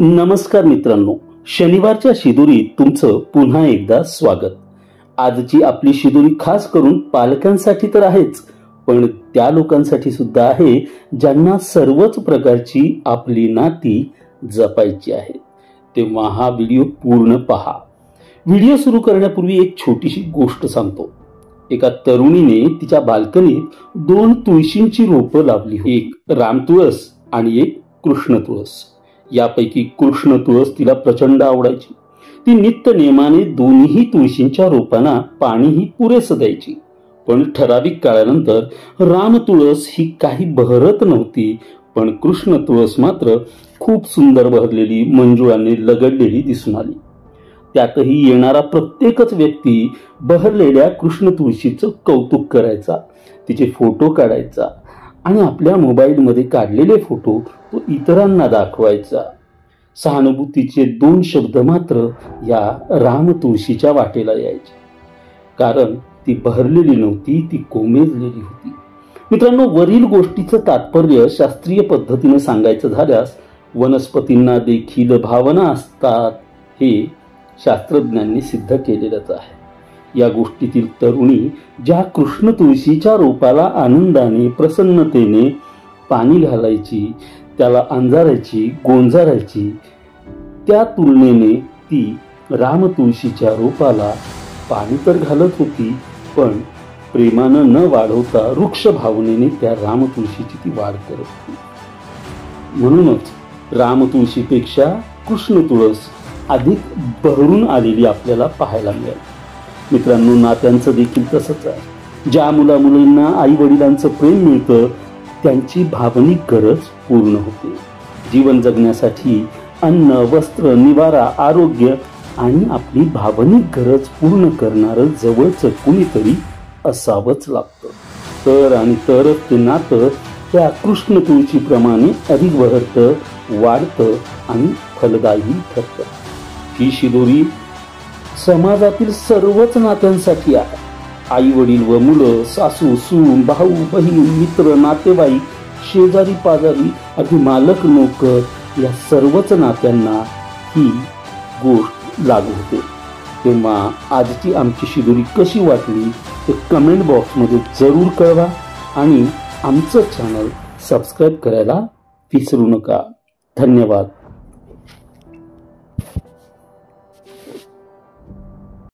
नमस्कार मित्रांनो, शनिवारच्या शिदोरीत तुमचं पुन्हा एकदा स्वागत। आजची आपली शिदोरी खास करून पालकांसाठी तर आहेच, पण त्या लोकांसाठी सुद्धा आहे ज्यांना सर्वच प्रकारची आपली नाती जपायची आहे। तेव्हा हा व्हिडिओ पूर्ण पहा। व्हिडिओ सुरू करण्यापूर्वी एक छोटीशी गोष्ट सांगतो। एका तरुणीने तिच्या बाल्कनीत 2 तुळशींची रोपं लावली होती, एक राम तुळस आणि एक कृष्ण तुळस। यापैकी कृष्ण तुळस तिला प्रचंड आवडायची। ती नित्य नेमाने दोन्ही तुळशींच्या रोपांना पाणीही पुरेसं द्यायची। पण ठराविक काळानंतर राम तुळस ही काही बहरत नव्हती, पण कृष्ण तुळस मात्र खूप सुंदर बहरलेली, मंजुळाने लगडलेली दिसून आली। त्यातही येणारा प्रत्येकच व्यक्ती बहरलेल्या कृष्ण तुळशीचं कौतुक करायचा, तिचे फोटो काढायचा आणि आपल्या मोबाईलमध्ये काढलेले फोटो तो इतरांना दाखवायचा। सहानुभूतीचे 2 शब्द मात्र या राम तुळशीच्या वाटेला यायचे, कारण ती बहरलेली नव्हती, ती कोमेजलेली होती। मित्रांनो, वरील गोष्टीचं तात्पर्य शास्त्रीय पद्धतीने सांगायचं झाल्यास वनस्पतींना देखील भावना असतात, हे शास्त्रज्ञांनी सिद्ध केलेलंच आहे। या गोष्टीतील तरुणी ज्या कृष्ण तुळशीच्या रोपाला आनंदाने, प्रसन्नतेने पाणी घालायची, त्याला अंजारायची, गोंजारायची, त्या तुलनेने ती राम तुळशीच्या रोपाला पाणी तर घालत होती, पण प्रेमानं न वाढवता वृक्ष भावनेने त्या राम तुळशीची ती वाढ करत होती। म्हणूनच राम तुळशीपेक्षा कृष्ण तुळस अधिक बहरून आलेली आपल्याला पाहायला मिळेल। मित्रांनो, नात्यांचं देखील तसंच आहे। ज्या मुलामुलींना आई वडिलांचं प्रेम मिळतं, त्यांची भावनिक गरज पूर्ण होते। जीवन जगण्यासाठी अन्न, वस्त्र, निवारा, आरोग्य आणि आपली भावनिक गरज पूर्ण करणारं जवळचं कुणीतरी असावंच लागतं। तरच ते नातं त्या कृष्ण तुळशीप्रमाणे अधिक बहरतं, वाढतं आणि फलदायी ठरतं। ही शिदोरी समाजातील सर्वच नात्यांसाठी आहे। आई वडील व मुलं, सासू सून, भाऊ बहीण, मित्र, नातेवाईक, शेजारी पाजारी, अगदी मालक नोकर, या सर्वच नात्यांना ही गोष्ट लागू होते। तेव्हा आजची आमची शिदोरी कशी वाटली ते कमेंट बॉक्समध्ये जरूर कळवा आणि आमचं चॅनल सबस्क्राईब करायला विसरू नका। धन्यवाद।